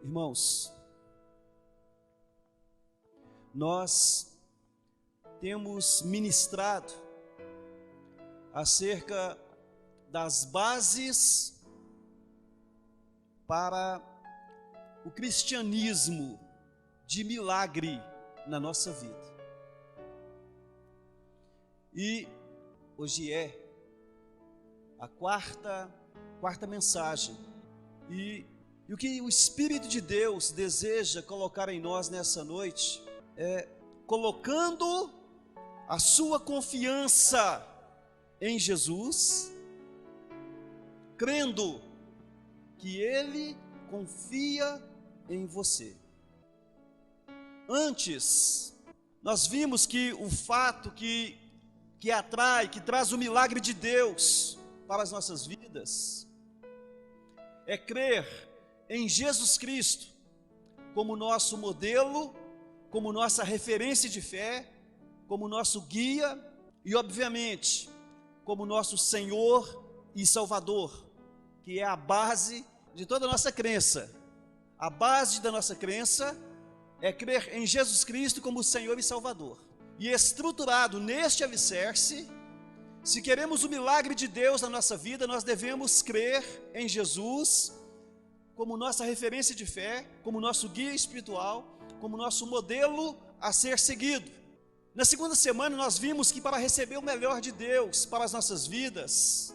Irmãos, nós temos ministrado acerca das bases para o cristianismo de milagre na nossa vida. E hoje é a quarta mensagem. E o que o Espírito de Deus deseja colocar em nós nessa noite é colocando a sua confiança em Jesus, crendo que Ele confia em você. Antes, nós vimos que o fato que atrai, que traz o milagre de Deus para as nossas vidas, é crer em Jesus Cristo como nosso modelo, como nossa referência de fé, como nosso guia e, obviamente, como nosso Senhor e Salvador, que é a base de toda a nossa crença. A base da nossa crença é crer em Jesus Cristo como Senhor e Salvador. E estruturado neste alicerce, se queremos o milagre de Deus na nossa vida, nós devemos crer em Jesus como nossa referência de fé, como nosso guia espiritual, como nosso modelo a ser seguido. Na segunda semana nós vimos que para receber o melhor de Deus para as nossas vidas,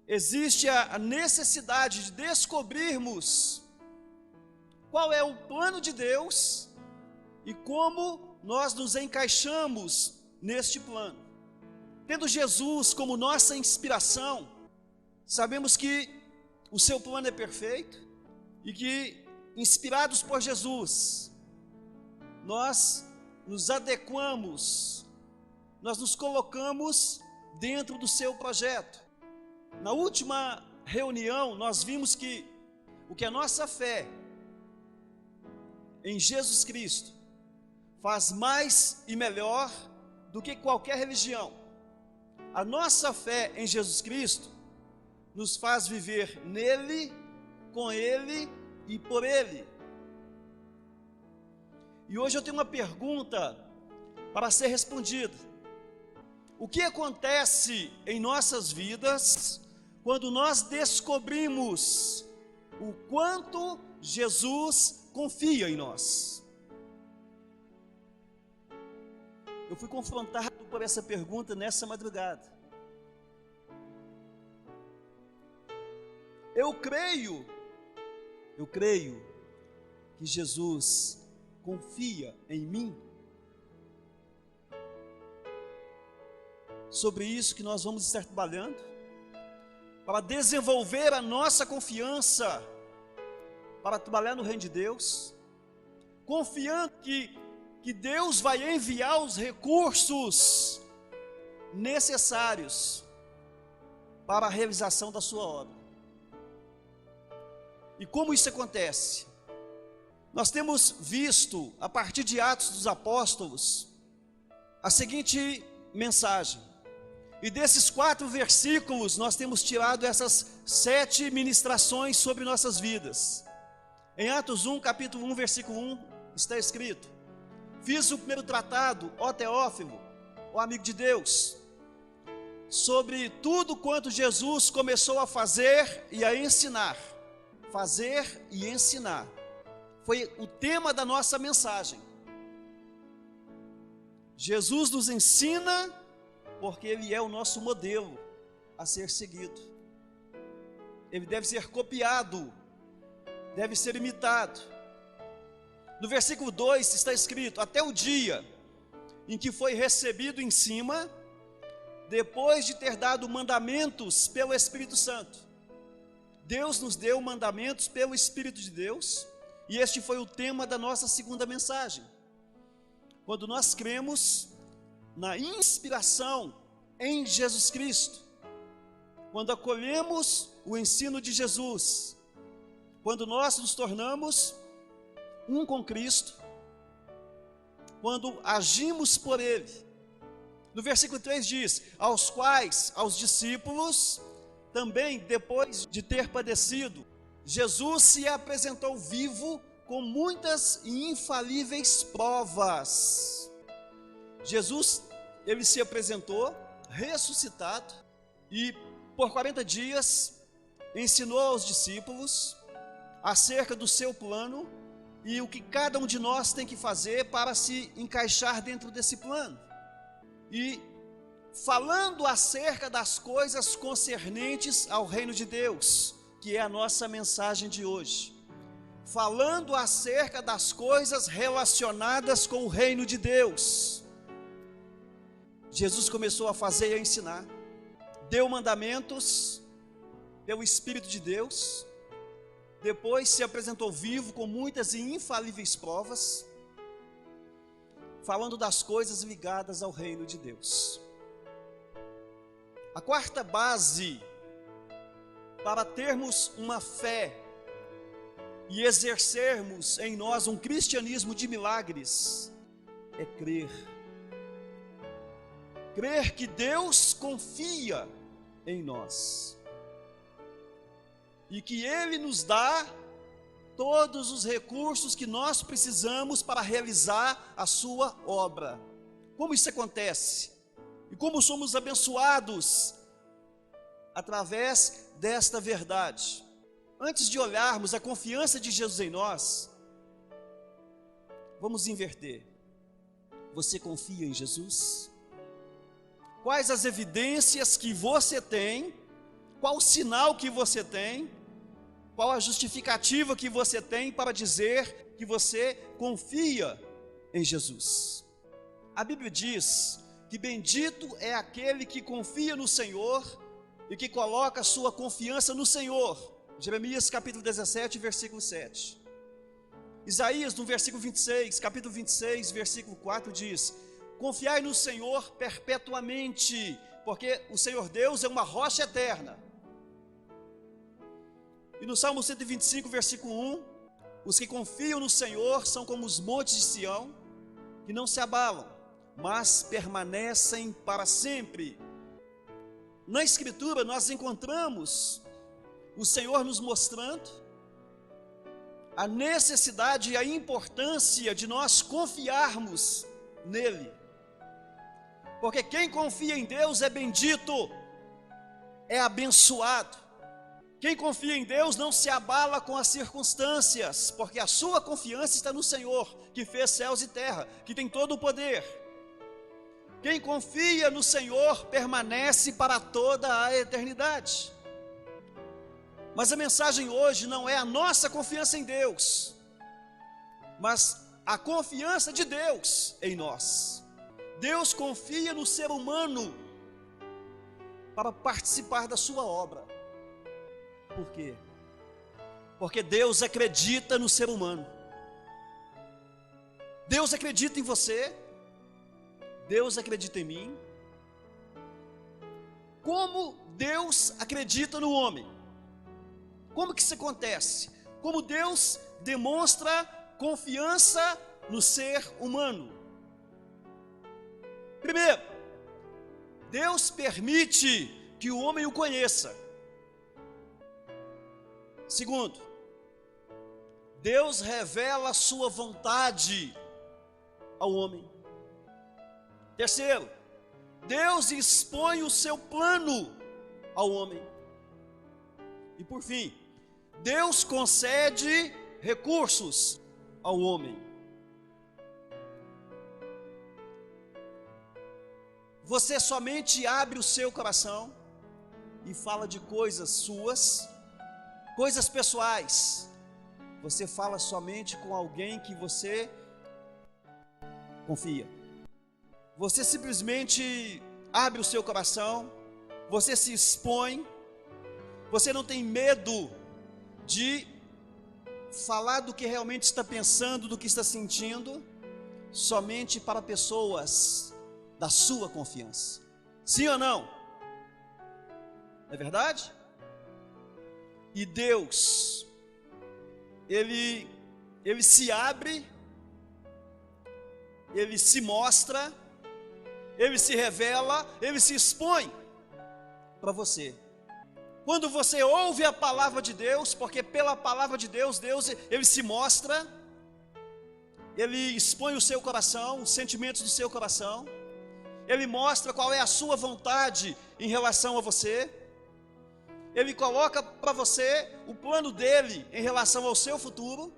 existe a necessidade de descobrirmos qual é o plano de Deus e como nós nos encaixamos neste plano. Tendo Jesus como nossa inspiração, sabemos que o seu plano é perfeito e que, inspirados por Jesus, nós nos adequamos, nós nos colocamos dentro do seu projeto. Na última reunião, nós vimos que o que a nossa fé em Jesus Cristo faz mais e melhor do que qualquer religião. A nossa fé em Jesus Cristo nos faz viver nele, com ele e por ele. E hoje eu tenho uma pergunta para ser respondida. O que acontece em nossas vidas quando nós descobrimos o quanto Jesus confia em nós? Eu fui confrontado por essa pergunta nessa madrugada. Eu creio que Jesus confia em mim. Sobre isso que nós vamos estar trabalhando, para desenvolver a nossa confiança, para trabalhar no reino de Deus, confiando que Deus vai enviar os recursos necessários para a realização da sua obra. E como isso acontece? Nós temos visto, a partir de Atos dos Apóstolos, a seguinte mensagem. E desses 4 versículos, nós temos tirado essas 7 ministrações sobre nossas vidas. Em Atos 1, capítulo 1, versículo 1, está escrito: fiz o primeiro tratado, ó Teófilo, ó amigo de Deus, sobre tudo quanto Jesus começou a fazer e a ensinar. Fazer e ensinar foi o tema da nossa mensagem. Jesus nos ensina porque Ele é o nosso modelo a ser seguido. Ele deve ser copiado, deve ser imitado. No versículo 2 está escrito: até o dia em que foi recebido em cima, depois de ter dado mandamentos pelo Espírito Santo. Deus nos deu mandamentos pelo Espírito de Deus, e este foi o tema da nossa segunda mensagem. Quando nós cremos na inspiração em Jesus Cristo, quando acolhemos o ensino de Jesus, quando nós nos tornamos um com Cristo, quando agimos por Ele. No versículo 3 diz: aos discípulos, também depois de ter padecido Jesus se apresentou vivo com muitas e infalíveis provas. Jesus, ele se apresentou ressuscitado e por 40 dias ensinou aos discípulos acerca do seu plano e o que cada um de nós tem que fazer para se encaixar dentro desse plano. E falando acerca das coisas concernentes ao reino de Deus, que é a nossa mensagem de hoje. Falando acerca das coisas relacionadas com o reino de Deus. Jesus começou a fazer e a ensinar. Deu mandamentos pelo Espírito de Deus. Depois se apresentou vivo com muitas e infalíveis provas, falando das coisas ligadas ao reino de Deus. A quarta base para termos uma fé e exercermos em nós um cristianismo de milagres é crer. Crer que Deus confia em nós e que Ele nos dá todos os recursos que nós precisamos para realizar a sua obra. Como isso acontece? E como somos abençoados através desta verdade? Antes de olharmos a confiança de Jesus em nós, vamos inverter. Você confia em Jesus? Quais as evidências que você tem? Qual o sinal que você tem? Qual a justificativa que você tem para dizer que você confia em Jesus? A Bíblia diz que bendito é aquele que confia no Senhor e que coloca a sua confiança no Senhor. Jeremias capítulo 17, versículo 7. Isaías no versículo 26, capítulo 26, versículo 4 diz: confiai no Senhor perpetuamente, porque o Senhor Deus é uma rocha eterna. E no Salmo 125, versículo 1, os que confiam no Senhor são como os montes de Sião, que não se abalam, mas permanecem para sempre. Na Escritura nós encontramos o Senhor nos mostrando a necessidade e a importância de nós confiarmos nele. Porque quem confia em Deus é bendito, é abençoado. Quem confia em Deus não se abala com as circunstâncias, porque a sua confiança está no Senhor, que fez céus e terra, que tem todo o poder. Quem confia no Senhor permanece para toda a eternidade. Mas a mensagem hoje não é a nossa confiança em Deus, mas a confiança de Deus em nós. Deus confia no ser humano para participar da sua obra. Por quê? Porque Deus acredita no ser humano. Deus acredita em você. Deus acredita em mim. Como Deus acredita no homem? Como que isso acontece? Como Deus demonstra confiança no ser humano? Primeiro, Deus permite que o homem o conheça. Segundo, Deus revela a sua vontade ao homem. Terceiro, Deus expõe o seu plano ao homem. E por fim, Deus concede recursos ao homem. Você somente abre o seu coração e fala de coisas suas, coisas pessoais. Você fala somente com alguém que você confia. Você simplesmente abre o seu coração, você se expõe, você não tem medo de falar do que realmente está pensando, do que está sentindo, somente para pessoas da sua confiança. Sim ou não? Não é verdade? E Deus, Ele se abre, Ele se mostra, Ele se revela, Ele se expõe para você. quando você ouve a palavra de Deus, porque pela palavra de Deus, ele se mostra, ele expõe o seu coração, os sentimentos do seu coração, ele mostra qual é a sua vontade em relação a você, ele coloca para você o plano dele em relação ao seu futuro,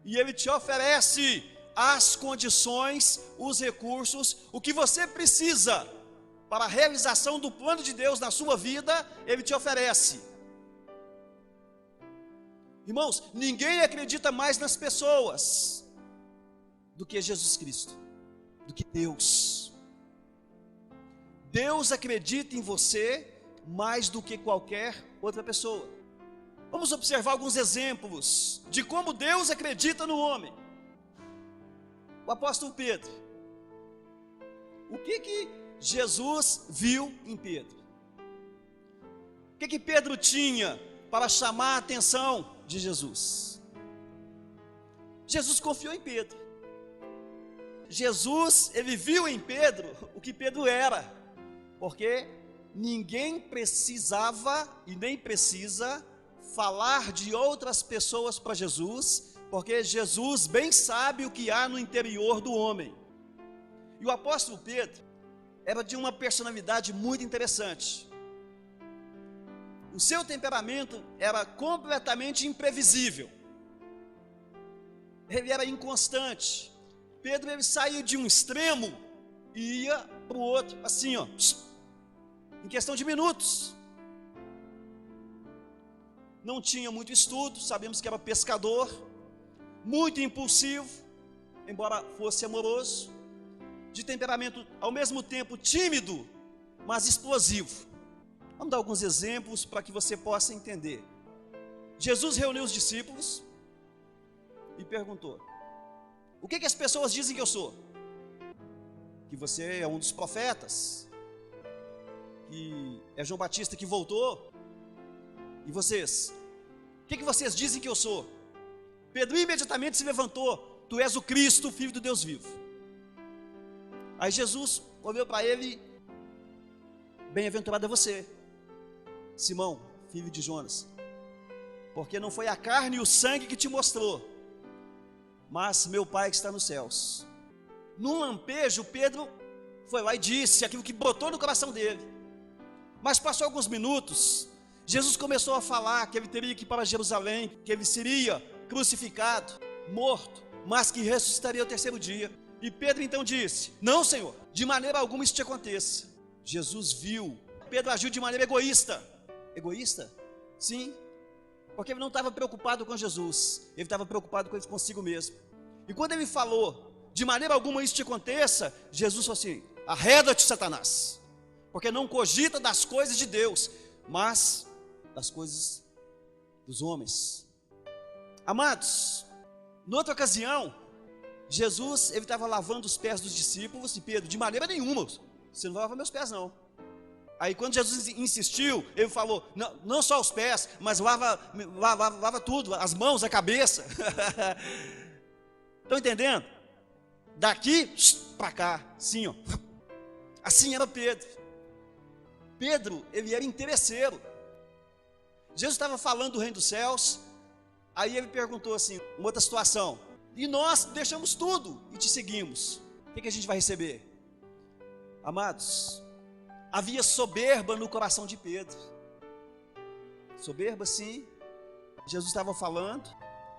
e ele te oferece as condições, os recursos, o que você precisa para a realização do plano de Deus na sua vida, ele te oferece. Irmãos, ninguém acredita mais nas pessoas do que Jesus Cristo, do que Deus. Deus acredita em você mais do que qualquer outra pessoa. Vamos observar alguns exemplos de como Deus acredita no homem. O apóstolo Pedro. O que Jesus viu em Pedro? O que Pedro tinha para chamar a atenção de Jesus? Jesus confiou em Pedro. Jesus, ele viu em Pedro o que Pedro era, porque ninguém precisava e nem precisa falar de outras pessoas para Jesus, porque Jesus bem sabe o que há no interior do homem. E o apóstolo Pedro era de uma personalidade muito interessante. O seu temperamento era completamente imprevisível. Ele era inconstante. Pedro, ele saiu de um extremo e ia para o outro, assim, ó, em questão de minutos. Não tinha muito estudo, sabemos que era pescador, muito impulsivo, embora fosse amoroso, de temperamento ao mesmo tempo tímido, mas explosivo. Vamos dar alguns exemplos para que você possa entender. Jesus reuniu os discípulos e perguntou: o que as pessoas dizem que eu sou? Que você é um dos profetas, que é João Batista que voltou. E vocês? O que vocês dizem que eu sou? Pedro imediatamente se levantou: tu és o Cristo, filho do Deus vivo. Aí Jesus olhou para ele: bem-aventurado é você, Simão, filho de Jonas, porque não foi a carne e o sangue que te mostrou, mas meu Pai que está nos céus. Num lampejo, Pedro foi lá e disse aquilo que brotou no coração dele. Mas passou alguns minutos, Jesus começou a falar que ele teria que ir para Jerusalém, que ele seria crucificado, morto, mas que ressuscitaria ao terceiro dia. E Pedro então disse: não, Senhor, de maneira alguma isso te aconteça. Jesus viu, Pedro agiu de maneira egoísta. Egoísta? Sim, porque ele não estava preocupado com Jesus, ele estava preocupado consigo mesmo. E quando ele falou: de maneira alguma isso te aconteça, Jesus falou assim: arreda-te, Satanás, porque não cogita das coisas de Deus, mas das coisas dos homens. Amados, noutra ocasião, Jesus, ele estava lavando os pés dos discípulos, e Pedro: de maneira nenhuma, você não vai lavar meus pés não. Aí quando Jesus insistiu, ele falou: não só os pés, mas lava tudo, as mãos, a cabeça. Estão entendendo? Daqui para cá, assim, ó. Assim era Pedro. Pedro, ele era interesseiro. Jesus estava falando do reino dos céus, aí ele perguntou assim, uma outra situação: e nós deixamos tudo e te seguimos, o que a gente vai receber? Amados, havia soberba no coração de Pedro. Soberba, sim. Jesus estava falando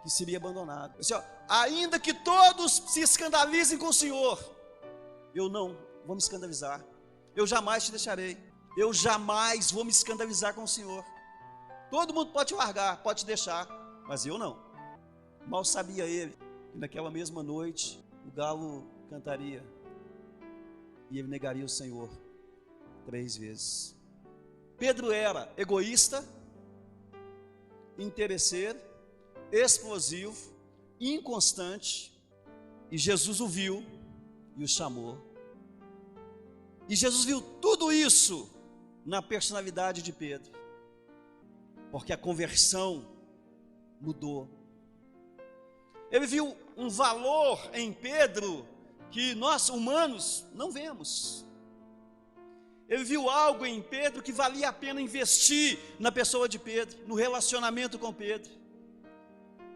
que seria abandonado. Assim, ó, ainda que todos se escandalizem com o Senhor, eu não vou me escandalizar. Eu jamais te deixarei. Eu jamais vou me escandalizar com o Senhor. Todo mundo pode te largar, pode te deixar, mas eu não. Mal sabia ele que naquela mesma noite o galo cantaria e ele negaria o Senhor 3 vezes. Pedro era egoísta, interesseiro, explosivo, inconstante, e Jesus o viu e o chamou. E Jesus viu tudo isso na personalidade de Pedro, porque a conversão mudou. Ele viu um valor em Pedro que nós humanos não vemos. Ele viu algo em Pedro que valia a pena investir na pessoa de Pedro, no relacionamento com Pedro.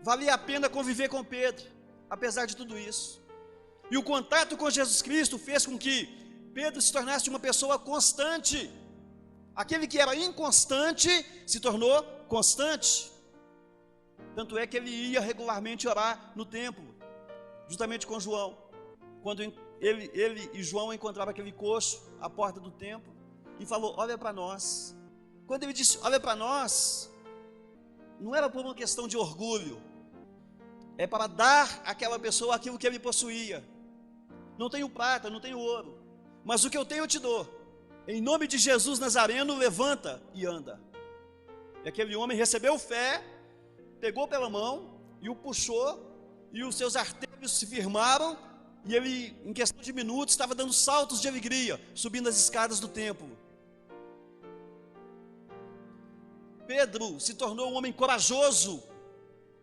Valia a pena conviver com Pedro, apesar de tudo isso. E o contato com Jesus Cristo fez com que Pedro se tornasse uma pessoa constante. Aquele que era inconstante se tornou constante. Tanto é que ele ia regularmente orar no templo, justamente com João. Quando ele e João encontravam aquele coxo à porta do templo e falou: olha para nós. Quando ele disse olha para nós, não era por uma questão de orgulho, é para dar àquela pessoa aquilo que ele possuía. Não tenho prata, não tenho ouro, mas o que eu tenho eu te dou. Em nome de Jesus Nazareno, levanta e anda. E aquele homem recebeu fé, pegou pela mão e o puxou, e os seus artérios se firmaram, e ele, em questão de minutos, estava dando saltos de alegria, subindo as escadas do templo. Pedro se tornou um homem corajoso,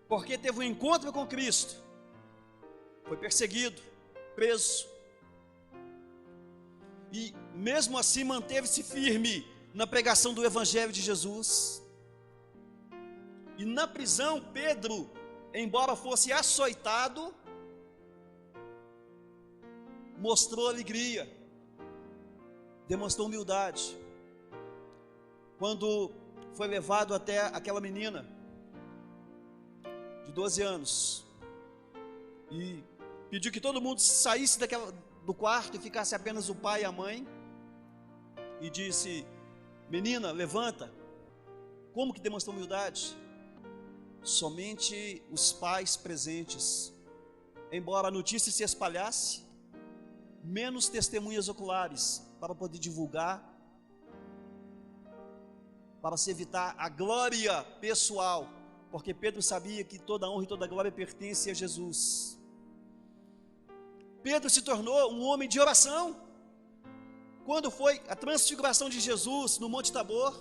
porque teve um encontro com Cristo. Foi perseguido, preso, e mesmo assim manteve-se firme na pregação do Evangelho de Jesus. E na prisão, Pedro, embora fosse açoitado, mostrou alegria, demonstrou humildade. Quando foi levado até aquela menina de 12 anos e pediu que todo mundo saísse do quarto e ficasse apenas o pai e a mãe, e disse: menina, levanta. Como que demonstrou humildade? Somente os pais presentes. Embora a notícia se espalhasse, menos testemunhas oculares para poder divulgar, para se evitar a glória pessoal, porque Pedro sabia que toda honra e toda glória pertence a Jesus. Pedro se tornou um homem de oração. Quando foi a transfiguração de Jesus no Monte Tabor,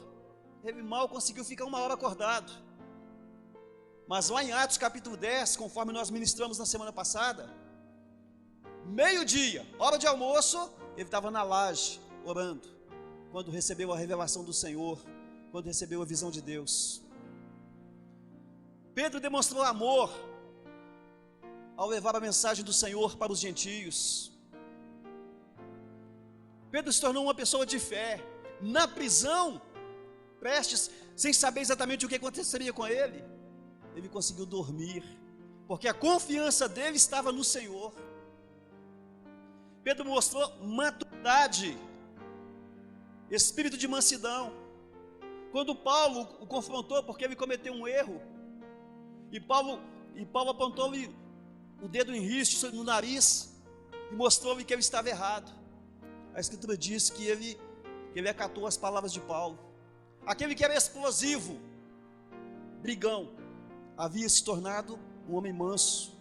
ele mal conseguiu ficar 1 hora acordado. Mas lá em Atos capítulo 10, conforme nós ministramos na semana passada, meio-dia, hora de almoço, ele estava na laje, orando, quando recebeu a revelação do Senhor, quando recebeu a visão de Deus. Pedro demonstrou amor ao levar a mensagem do Senhor para os gentios. Pedro se tornou uma pessoa de fé. Na prisão, prestes, sem saber exatamente o que aconteceria com ele, ele conseguiu dormir, porque a confiança dele estava no Senhor. Pedro mostrou maturidade, espírito de mansidão. Quando Paulo o confrontou porque ele cometeu um erro, e Paulo apontou-lhe o dedo em riste no nariz e mostrou-lhe que ele estava errado, a Escritura diz que ele acatou as palavras de Paulo. Aquele que era explosivo, brigão, havia se tornado um homem manso.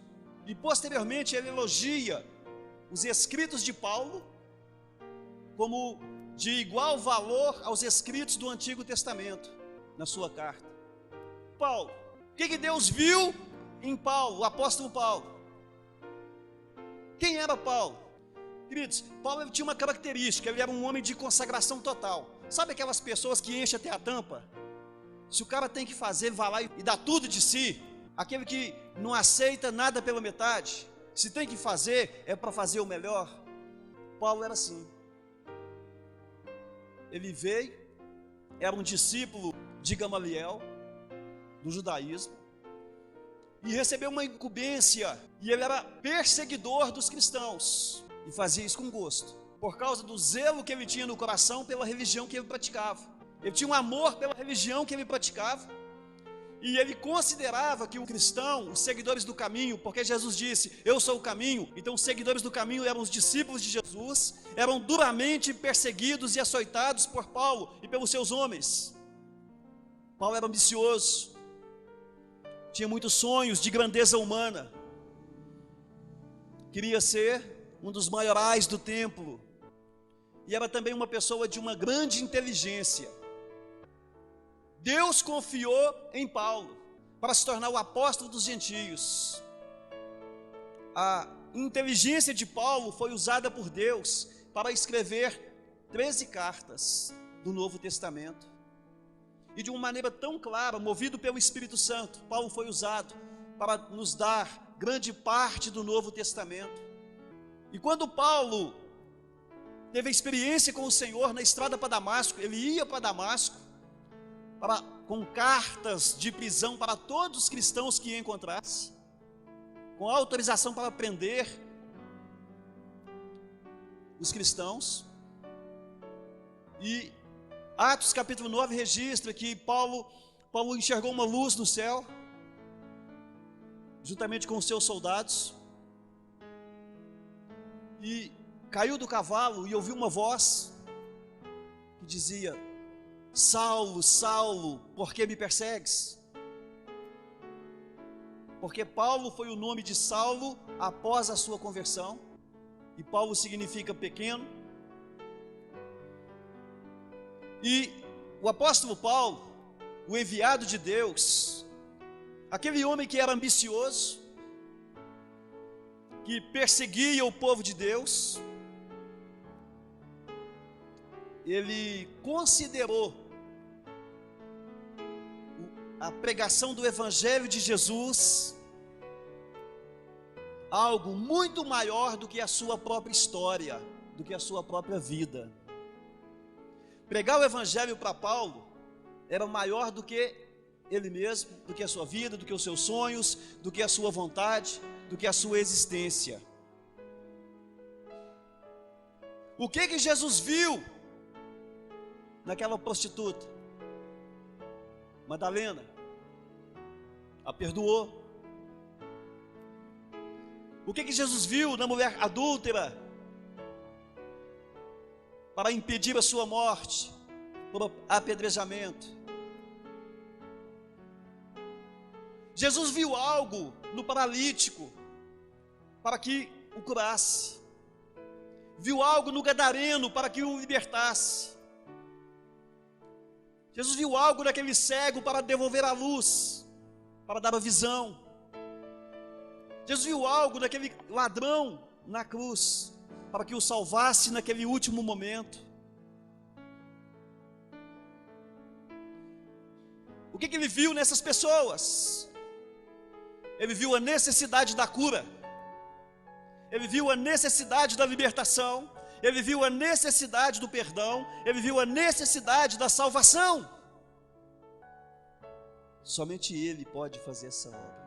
E posteriormente ele elogia os escritos de Paulo como de igual valor aos escritos do Antigo Testamento, na sua carta. Paulo, o que Deus viu em Paulo, o apóstolo Paulo? Quem era Paulo? Queridos, Paulo ele tinha uma característica, ele era um homem de consagração total. Sabe aquelas pessoas que enchem até a tampa? Se o cara tem que fazer, vai lá e dá tudo de si. Aquele que não aceita nada pela metade. Se tem que fazer, é para fazer o melhor. Paulo era assim. Ele veio, era um discípulo de Gamaliel, do judaísmo, e recebeu uma incumbência, e ele era perseguidor dos cristãos, e fazia isso com gosto, por causa do zelo que ele tinha no coração pela religião que ele praticava. Ele tinha um amor pela religião que ele praticava, e ele considerava que o cristão, os seguidores do caminho, porque Jesus disse, eu sou o caminho, então os seguidores do caminho eram os discípulos de Jesus, eram duramente perseguidos e açoitados por Paulo e pelos seus homens. Paulo era ambicioso, tinha muitos sonhos de grandeza humana, queria ser um dos maiorais do templo, e era também uma pessoa de uma grande inteligência. Deus confiou em Paulo para se tornar o apóstolo dos gentios. A inteligência de Paulo foi usada por Deus para escrever 13 cartas do Novo Testamento. E de uma maneira tão clara, movido pelo Espírito Santo, Paulo foi usado para nos dar grande parte do Novo Testamento. E quando Paulo teve a experiência com o Senhor na estrada para Damasco, ele ia para Damasco com cartas de prisão para todos os cristãos que encontrasse, com autorização para prender os cristãos. E Atos capítulo 9 registra que Paulo enxergou uma luz no céu, juntamente com os seus soldados, e caiu do cavalo e ouviu uma voz que dizia: Saulo, Saulo, por que me persegues? Porque Paulo foi o nome de Saulo após a sua conversão, e Paulo significa pequeno. E o apóstolo Paulo, o enviado de Deus, aquele homem que era ambicioso, que perseguia o povo de Deus, ele considerou a pregação do Evangelho de Jesus algo muito maior do que a sua própria história, do que a sua própria vida. Pregar o Evangelho para Paulo era maior do que ele mesmo, do que a sua vida, do que os seus sonhos, do que a sua vontade, do que a sua existência. O que Jesus viu naquela prostituta? Madalena. A perdoou. O que Jesus viu na mulher adúltera para impedir a sua morte por apedrejamento? Jesus viu algo no paralítico para que o curasse. Viu algo no gadareno para que o libertasse. Jesus viu algo naquele cego para devolver a luz, para dar a visão. Jesus viu algo naquele ladrão na cruz, para que o salvasse naquele último momento. O que ele viu nessas pessoas? Ele viu a necessidade da cura, ele viu a necessidade da libertação, ele viu a necessidade do perdão, ele viu a necessidade da salvação. Somente Ele pode fazer essa obra.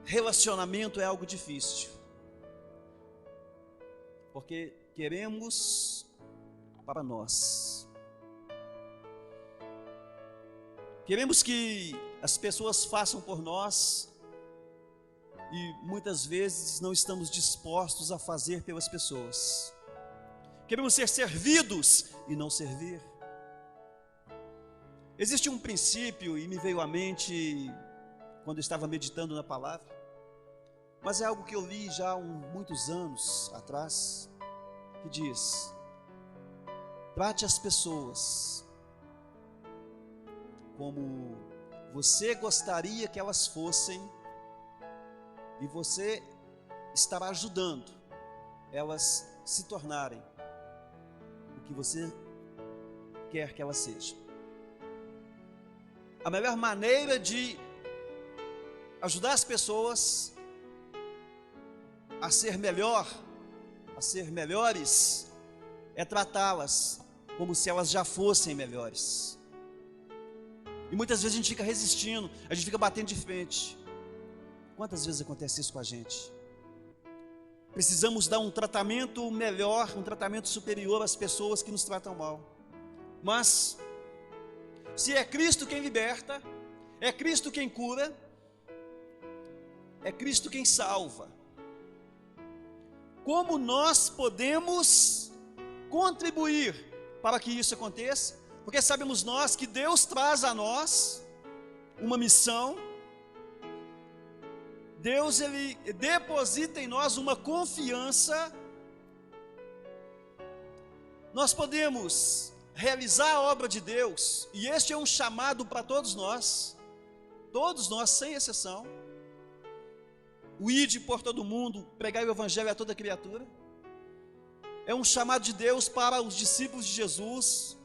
Relacionamento é algo difícil, porque queremos para nós. Queremos que as pessoas façam por nós e muitas vezes não estamos dispostos a fazer pelas pessoas. Queremos ser servidos e não servir. Existe um princípio, e me veio à mente quando eu estava meditando na palavra, mas é algo que eu li já há muitos anos atrás, que diz: trate as pessoas como você gostaria que elas fossem, e você estará ajudando elas se tornarem o que você quer que elas sejam. A melhor maneira de ajudar as pessoas a ser melhor, a ser melhores, é tratá-las como se elas já fossem melhores. E muitas vezes a gente fica resistindo, a gente fica batendo de frente. Quantas vezes acontece isso com a gente? Precisamos dar um tratamento melhor, um tratamento superior às pessoas que nos tratam mal. Mas, se é Cristo quem liberta, é Cristo quem cura, é Cristo quem salva, como nós podemos contribuir para que isso aconteça? Porque sabemos nós que Deus traz a nós uma missão. Deus, Ele deposita em nós uma confiança. Nós podemos realizar a obra de Deus, e este é um chamado para todos nós, sem exceção. o ide por todo mundo, pregai o evangelho a toda criatura. É um chamado de Deus para os discípulos de Jesus,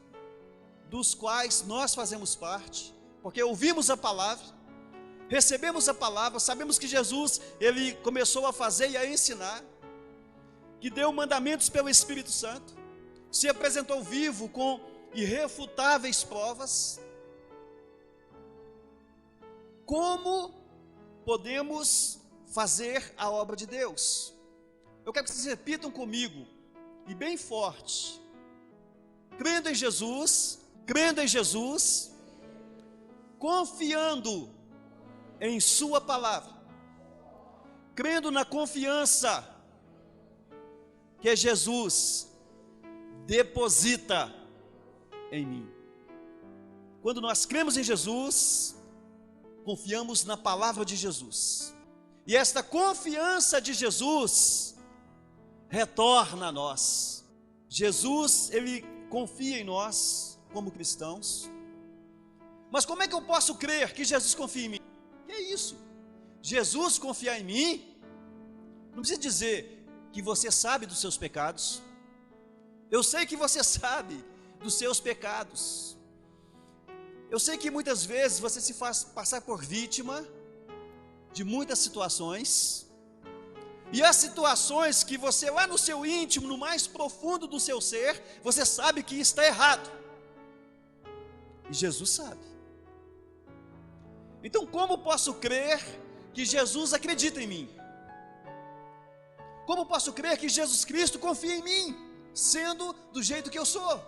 dos quais nós fazemos parte, porque ouvimos a palavra, recebemos a palavra, sabemos que Jesus, ele começou a fazer e a ensinar, que deu mandamentos pelo Espírito Santo, se apresentou vivo com irrefutáveis provas. Como podemos fazer a obra de Deus? Eu quero que vocês repitam comigo, e bem forte: crendo em Jesus, confiando em sua palavra, crendo na confiança que Jesus deposita em mim. Quando nós cremos em Jesus, confiamos na palavra de Jesus, e esta confiança de Jesus retorna a nós. Jesus, ele confia em nós como cristãos. Mas como é que eu posso crer que Jesus confia em mim? Que é isso? Jesus confiar em mim? Não precisa dizer que você sabe dos seus pecados. Eu sei que você sabe dos seus pecados. Eu sei que muitas vezes você se faz passar por vítima de muitas situações, e as situações que você lá no seu íntimo, no mais profundo do seu ser, você sabe que está errado, e Jesus sabe. Então como posso crer que Jesus acredita em mim? Como posso crer que Jesus Cristo confia em mim, sendo do jeito que eu sou?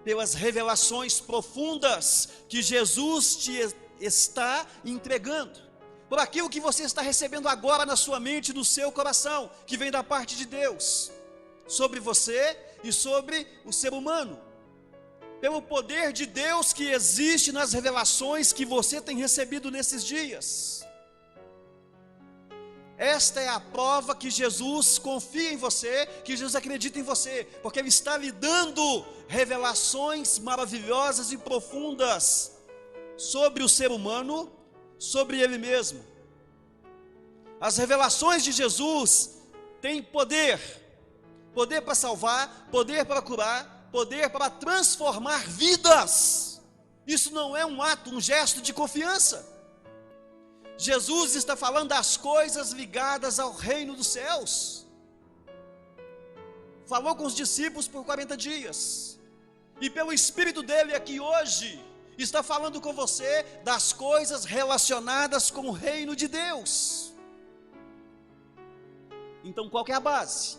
Pelas revelações profundas que Jesus te está entregando, por aquilo que você está recebendo agora na sua mente, no seu coração, que vem da parte de Deus, sobre você e sobre o ser humano, pelo poder de Deus que existe nas revelações que você tem recebido nesses dias. Esta é a prova que Jesus confia em você, que Jesus acredita em você, porque Ele está lhe dando revelações maravilhosas e profundas sobre o ser humano, sobre Ele mesmo. As revelações de Jesus têm poder para salvar, poder para curar, poder para transformar vidas. Isso não é um ato, um gesto de confiança. Jesus está falando das coisas ligadas ao reino dos céus. Falou com os discípulos por 40 dias, e pelo Espírito dele aqui hoje, está falando com você das coisas relacionadas com o reino de Deus. Então qual que é a base?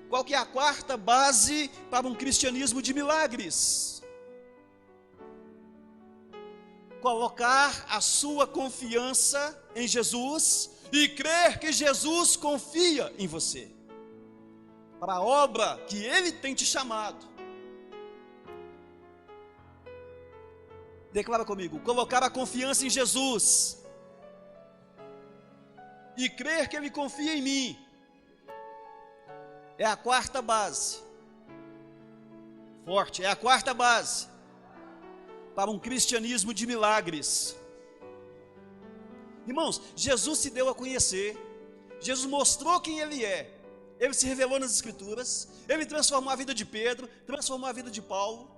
Qual que é a quarta base para um cristianismo de milagres? Colocar a sua confiança em Jesus e crer que Jesus confia em você, para a obra que Ele tem te chamado. Declara comigo: colocar a confiança em Jesus e crer que Ele confia em mim é a quarta base. Forte, é a quarta base para um cristianismo de milagres. Irmãos, Jesus se deu a conhecer, Jesus mostrou quem Ele é, Ele se revelou nas Escrituras, Ele transformou a vida de Pedro, transformou a vida de Paulo,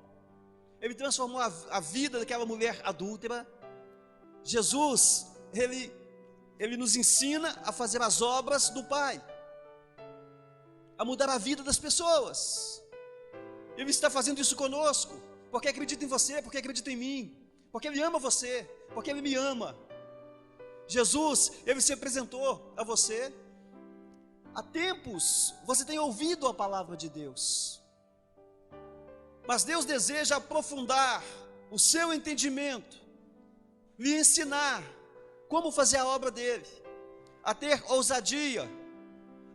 Ele transformou a vida daquela mulher adúltera. Jesus, Ele nos ensina a fazer as obras do Pai, a mudar a vida das pessoas. Ele está fazendo isso conosco, porque acredita em você, porque acredita em mim, porque Ele ama você, porque Ele me ama. Jesus, Ele se apresentou a você. Há tempos você tem ouvido a palavra de Deus, mas Deus deseja aprofundar o seu entendimento, lhe ensinar como fazer a obra dele, a ter ousadia,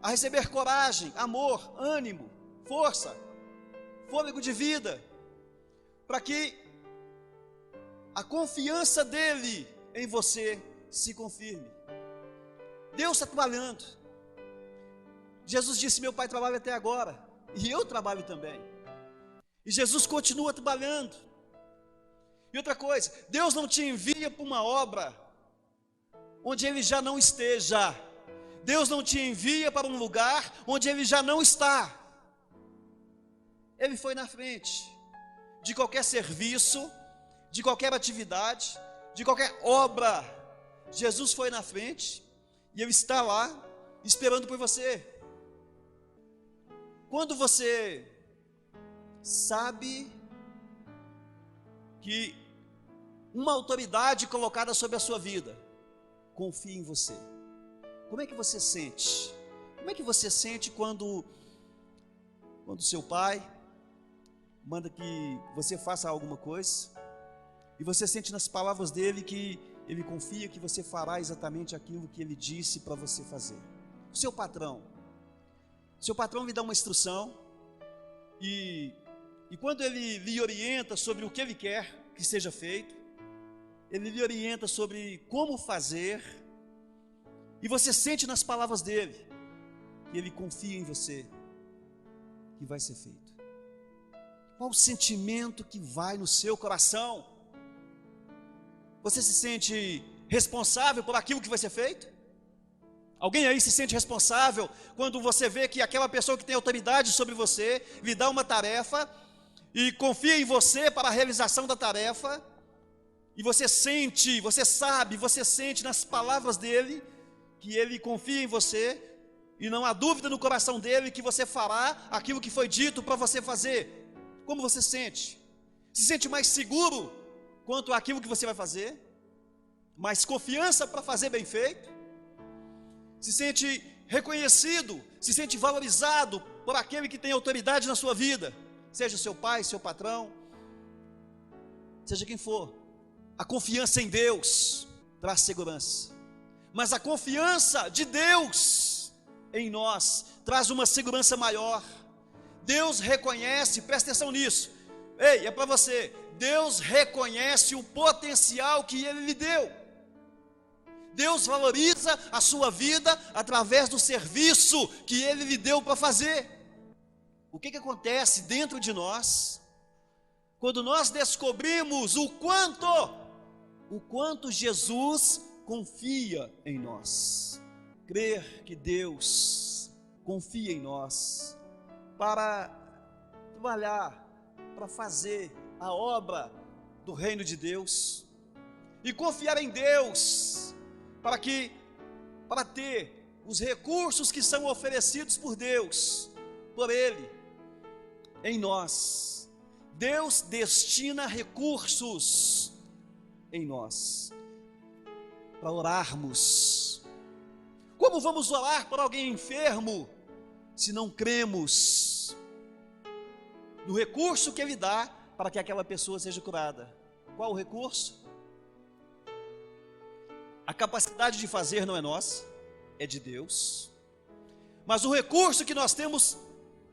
a receber coragem, amor, ânimo, força, fôlego de vida, para que a confiança dele em você se confirme. Deus está trabalhando. Jesus disse: meu Pai trabalha até agora, e eu trabalho também. E Jesus continua trabalhando. E outra coisa, Deus não te envia para uma obra onde Ele já não esteja. Deus não te envia para um lugar onde Ele já não está. Ele foi na frente de qualquer serviço, de qualquer atividade, de qualquer obra. Jesus foi na frente e Ele está lá esperando por você. Quando você sabe que uma autoridade colocada sobre a sua vida confia em você, como é que você sente? Como é que você sente quando seu pai manda que você faça alguma coisa e você sente nas palavras dele que ele confia que você fará exatamente aquilo que ele disse para você fazer? O seu patrão lhe dá uma instrução e quando ele lhe orienta sobre o que ele quer que seja feito, ele lhe orienta sobre como fazer, e você sente nas palavras dele que ele confia em você, que vai ser feito. Qual o sentimento que vai no seu coração? Você se sente responsável por aquilo que vai ser feito? Alguém aí se sente responsável quando você vê que aquela pessoa que tem autoridade sobre você lhe dá uma tarefa e confia em você para a realização da tarefa, e você sente, você sabe, você sente nas palavras dele que ele confia em você, e não há dúvida no coração dele que você fará aquilo que foi dito para você fazer? Como você sente? Se sente mais seguro quanto àquilo que você vai fazer? Mais confiança para fazer bem feito? Se sente reconhecido, se sente valorizado por aquele que tem autoridade na sua vida, seja seu pai, seu patrão, seja quem for? A confiança em Deus traz segurança, mas a confiança de Deus em nós traz uma segurança maior. Deus reconhece, presta atenção nisso, ei, é para você, Deus reconhece o potencial que Ele lhe deu. Deus valoriza a sua vida através do serviço que Ele lhe deu para fazer. O que acontece dentro de nós quando nós descobrimos o quanto Jesus confia em nós? Crer que Deus confia em nós para trabalhar, para fazer a obra do reino de Deus, e confiar em Deus para ter os recursos que são oferecidos por Deus, por Ele, em nós. Deus destina recursos em nós para orarmos. Como vamos orar por alguém enfermo se não cremos no recurso que Ele dá para que aquela pessoa seja curada? Qual o recurso? A capacidade de fazer não é nossa, é de Deus. Mas o recurso que nós temos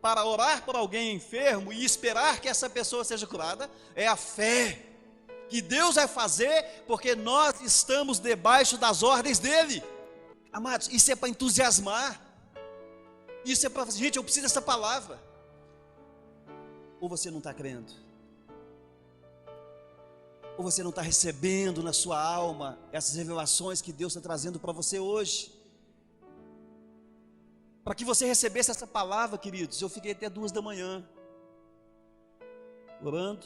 para orar por alguém enfermo e esperar que essa pessoa seja curada é a fé que Deus vai fazer, porque nós estamos debaixo das ordens dEle. Amados, isso é para entusiasmar, isso é para, gente, eu preciso dessa palavra. Ou você não está crendo? Ou você não está recebendo na sua alma essas revelações que Deus está trazendo para você hoje? Para que você recebesse essa palavra, queridos, eu fiquei até 2 da manhã, orando,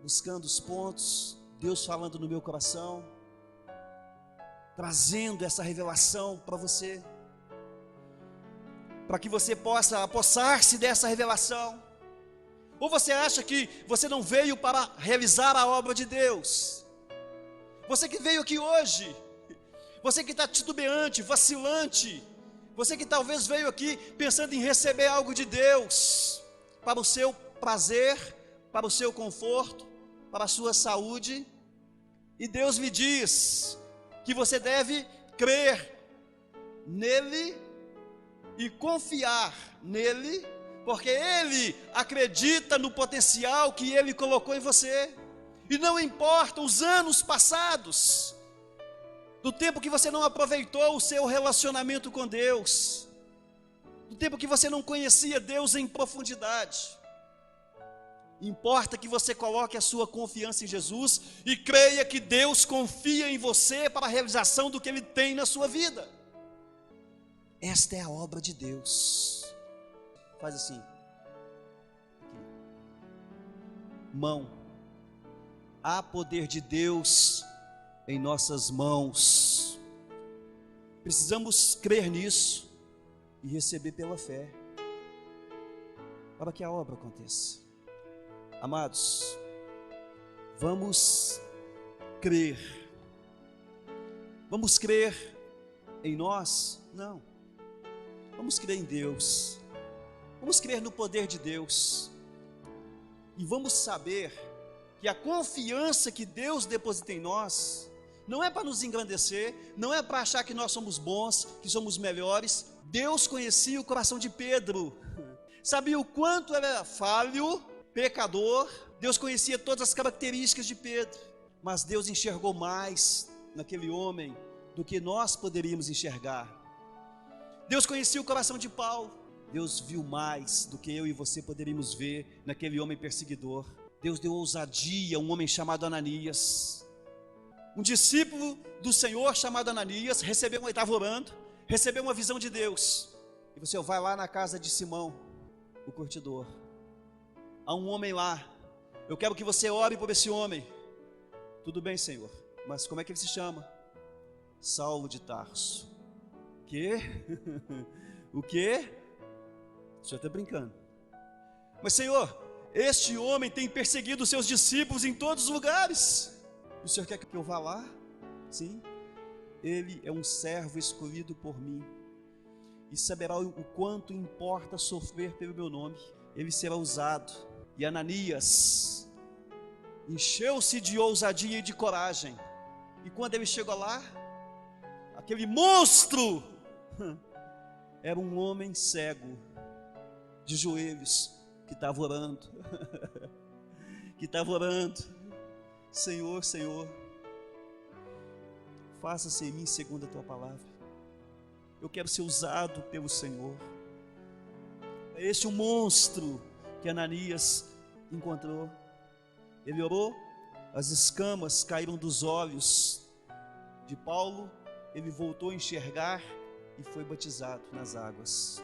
buscando os pontos, Deus falando no meu coração, trazendo essa revelação para você, para que você possa apossar-se dessa revelação. Ou você acha que você não veio para realizar a obra de Deus? Você que veio aqui hoje, você que está titubeante, vacilante, você que talvez veio aqui pensando em receber algo de Deus, para o seu prazer, para o seu conforto, para a sua saúde, e Deus lhe diz que você deve crer nele e confiar nele, porque Ele acredita no potencial que Ele colocou em você, e não importam os anos passados, do tempo que você não aproveitou o seu relacionamento com Deus, do tempo que você não conhecia Deus em profundidade. Importa que você coloque a sua confiança em Jesus e creia que Deus confia em você para a realização do que Ele tem na sua vida. Esta é a obra de Deus. Faz assim. Aqui. Mão. Há poder de Deus em nossas mãos. Precisamos crer nisso e receber pela fé, para que a obra aconteça. Amados, vamos crer. Vamos crer em nós? Não. Vamos crer em Deus. Vamos crer no poder de Deus. E vamos saber que a confiança que Deus deposita em nós não é para nos engrandecer, não é para achar que nós somos bons, que somos melhores. Deus conhecia o coração de Pedro, sabia o quanto era falho, pecador. Deus conhecia todas as características de Pedro, mas Deus enxergou mais naquele homem do que nós poderíamos enxergar. Deus conhecia o coração de Paulo. Deus viu mais do que eu e você poderíamos ver naquele homem perseguidor. Deus deu ousadia a um homem chamado Ananias. Um discípulo do Senhor chamado Ananias recebeu, estava orando, recebeu uma visão de Deus. E você vai lá na casa de Simão, o curtidor. Há um homem lá. Eu quero que você ore por esse homem. Tudo bem, Senhor, mas como é que ele se chama? Saulo de Tarso. Quê? O quê? O senhor está brincando. Mas, Senhor, este homem tem perseguido os seus discípulos em todos os lugares. O senhor quer que eu vá lá? Sim. Ele é um servo escolhido por mim e saberá o quanto importa sofrer pelo meu nome. Ele será usado. E Ananias encheu-se de ousadia e de coragem. E quando ele chegou lá, aquele monstro era um homem cego, de joelhos, que estava orando. Que estava orando. Senhor, Senhor, faça-se em mim segundo a tua palavra. Eu quero ser usado pelo Senhor. É esse o monstro que Ananias encontrou. Ele orou, as escamas caíram dos olhos de Paulo, ele voltou a enxergar e foi batizado nas águas.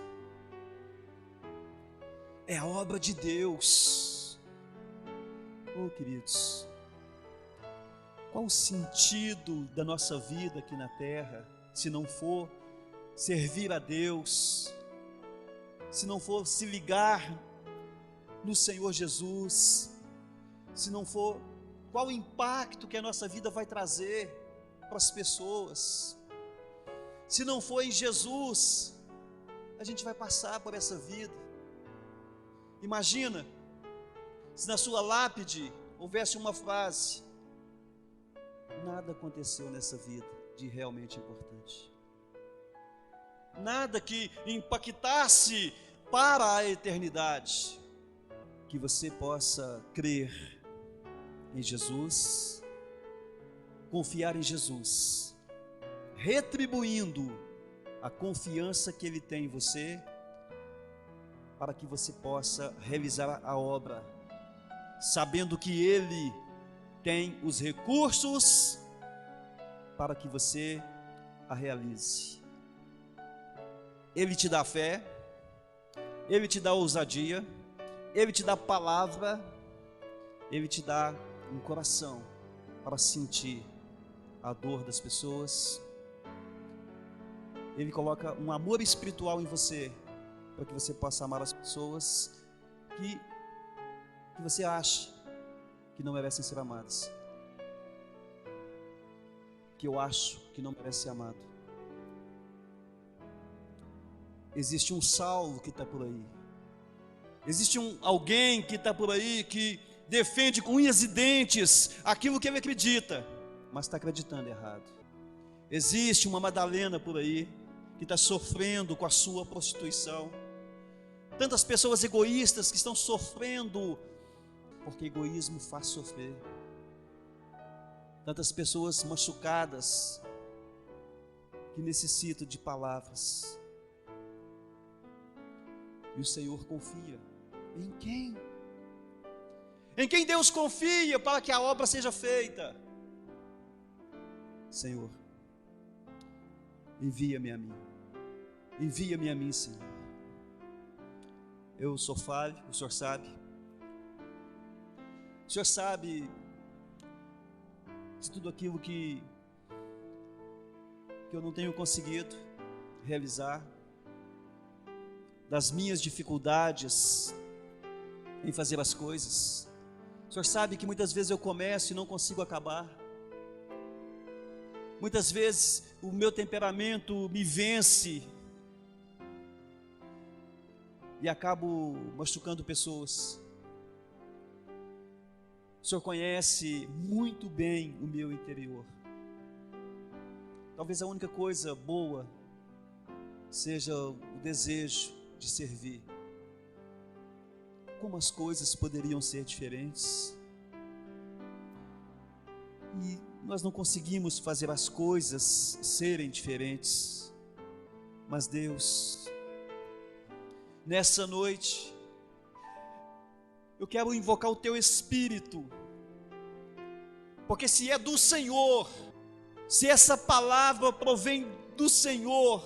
É a obra de Deus. Oh, queridos, qual o sentido da nossa vida aqui na terra, se não for servir a Deus, se não for se ligar no Senhor Jesus, se não for, qual o impacto que a nossa vida vai trazer para as pessoas? Se não for em Jesus, a gente vai passar por essa vida. Imagina se na sua lápide houvesse uma frase: nada aconteceu nessa vida de realmente importante. Nada que impactasse para a eternidade. Que você possa crer em Jesus, confiar em Jesus, retribuindo a confiança que Ele tem em você, para que você possa realizar a obra, sabendo que Ele tem os recursos para que você a realize. Ele te dá fé, Ele te dá ousadia, Ele te dá palavra, Ele te dá um coração para sentir a dor das pessoas. Ele coloca um amor espiritual em você, para que você possa amar as pessoas que você acha que não merecem ser amadas, que eu acho que não merece ser amado. Existe um Saulo que está por aí, existe alguém que está por aí que defende com unhas e dentes aquilo que ele acredita, mas está acreditando errado. Existe uma Madalena por aí que está sofrendo com a sua prostituição. Tantas pessoas egoístas que estão sofrendo, porque egoísmo faz sofrer. Tantas pessoas machucadas que necessitam de palavras. E o Senhor confia em quem? em quem Deus confia para que a obra seja feita. Senhor, envia-me a mim, Senhor. Eu sou falho, o Senhor sabe. O Senhor sabe de tudo aquilo que eu não tenho conseguido realizar, das minhas dificuldades em fazer as coisas. O Senhor sabe que muitas vezes eu começo e não consigo acabar. Muitas vezes o meu temperamento me vence e acabo machucando pessoas. O Senhor conhece muito bem o meu interior. Talvez a única coisa boa seja o desejo de servir. Como as coisas poderiam ser diferentes? E nós não conseguimos fazer as coisas serem diferentes. Mas Deus, nessa noite, eu quero invocar o Teu Espírito, porque se é do Senhor, se essa palavra provém do Senhor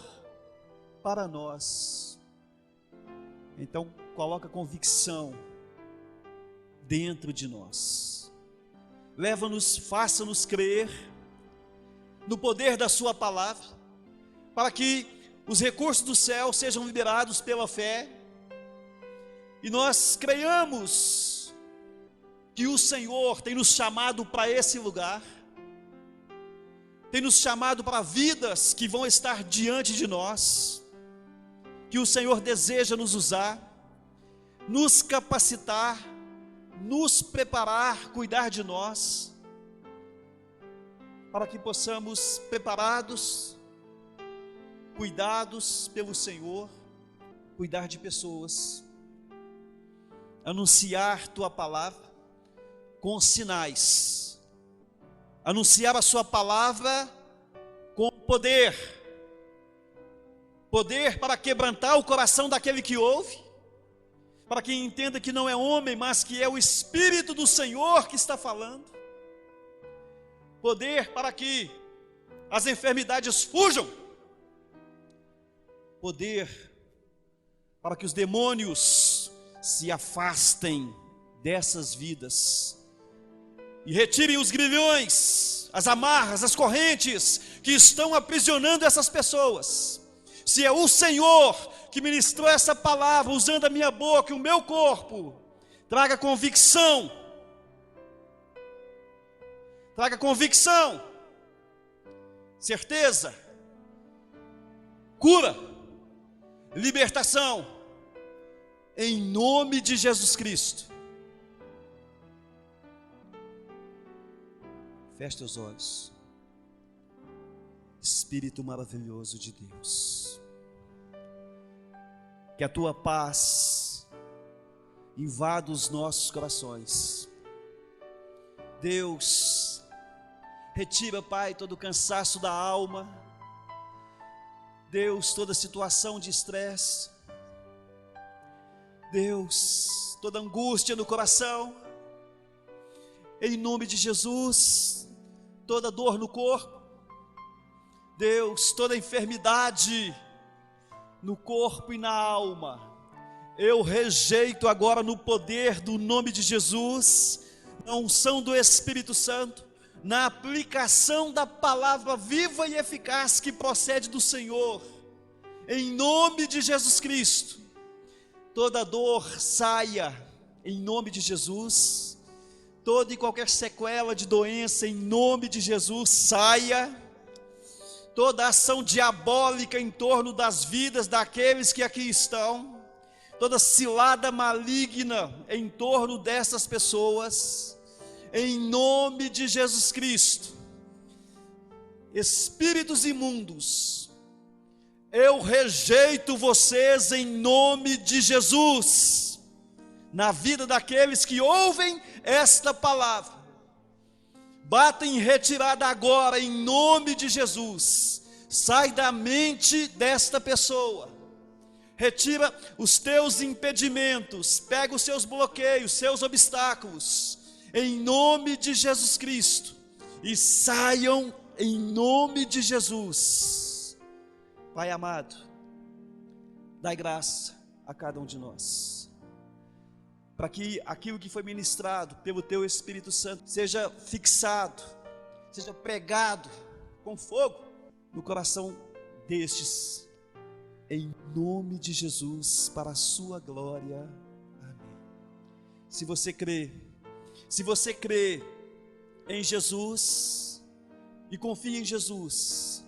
para nós, então coloca convicção dentro de nós. Leva-nos, faça-nos crer no poder da Sua palavra, para que os recursos do céu sejam liberados pela fé, e nós creiamos que o Senhor tem nos chamado para esse lugar, tem nos chamado para vidas que vão estar diante de nós, que o Senhor deseja nos usar, nos capacitar, nos preparar, cuidar de nós, para que possamos, preparados, cuidados pelo Senhor, cuidar de pessoas, anunciar Tua palavra com sinais, anunciar a Sua palavra com poder para quebrantar o coração daquele que ouve, para que entenda que não é homem, mas que é o Espírito do Senhor que está falando, poder para que as enfermidades fujam, poder para que os demônios se afastem dessas vidas e retirem os grilhões, as amarras, as correntes que estão aprisionando essas pessoas. Se é o Senhor que ministrou essa palavra usando a minha boca e o meu corpo, traga convicção, certeza, cura, libertação, em nome de Jesus Cristo. Feche teus olhos. Espírito maravilhoso de Deus, que a Tua paz invada os nossos corações. Deus, retira, Pai, todo o cansaço da alma. Deus, toda situação de estresse. Deus, toda angústia no coração, em nome de Jesus, toda dor no corpo, Deus, toda enfermidade no corpo e na alma, eu rejeito agora no poder do nome de Jesus, na unção do Espírito Santo, na aplicação da palavra viva e eficaz que procede do Senhor, em nome de Jesus Cristo. Toda dor saia em nome de Jesus, toda e qualquer sequela de doença em nome de Jesus saia, toda ação diabólica em torno das vidas daqueles que aqui estão, toda cilada maligna em torno dessas pessoas, em nome de Jesus Cristo. Espíritos imundos, eu rejeito vocês em nome de Jesus, na vida daqueles que ouvem esta palavra, batem em retirada agora em nome de Jesus, sai da mente desta pessoa, retira os teus impedimentos, pega os seus bloqueios, seus obstáculos, em nome de Jesus Cristo, e saiam em nome de Jesus. Pai amado, dai graça a cada um de nós, para que aquilo que foi ministrado pelo teu Espírito Santo seja fixado, seja pregado com fogo no coração destes, em nome de Jesus, para a sua glória. Amém. Se você crê em Jesus e confia em Jesus,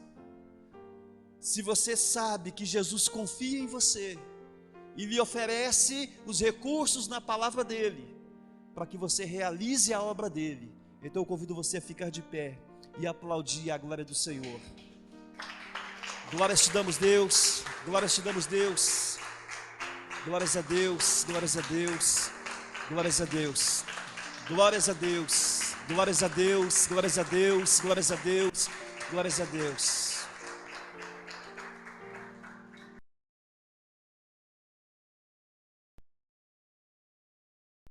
se você sabe que Jesus confia em você e lhe oferece os recursos na palavra dele, para que você realize a obra dele, então eu convido você a ficar de pé e aplaudir a glória do Senhor. Glórias te damos, Deus, glórias te damos, Deus, glórias a Deus, glórias a Deus, glórias a Deus, glórias a Deus, glórias a Deus, glórias a Deus, glórias a Deus, glórias a Deus.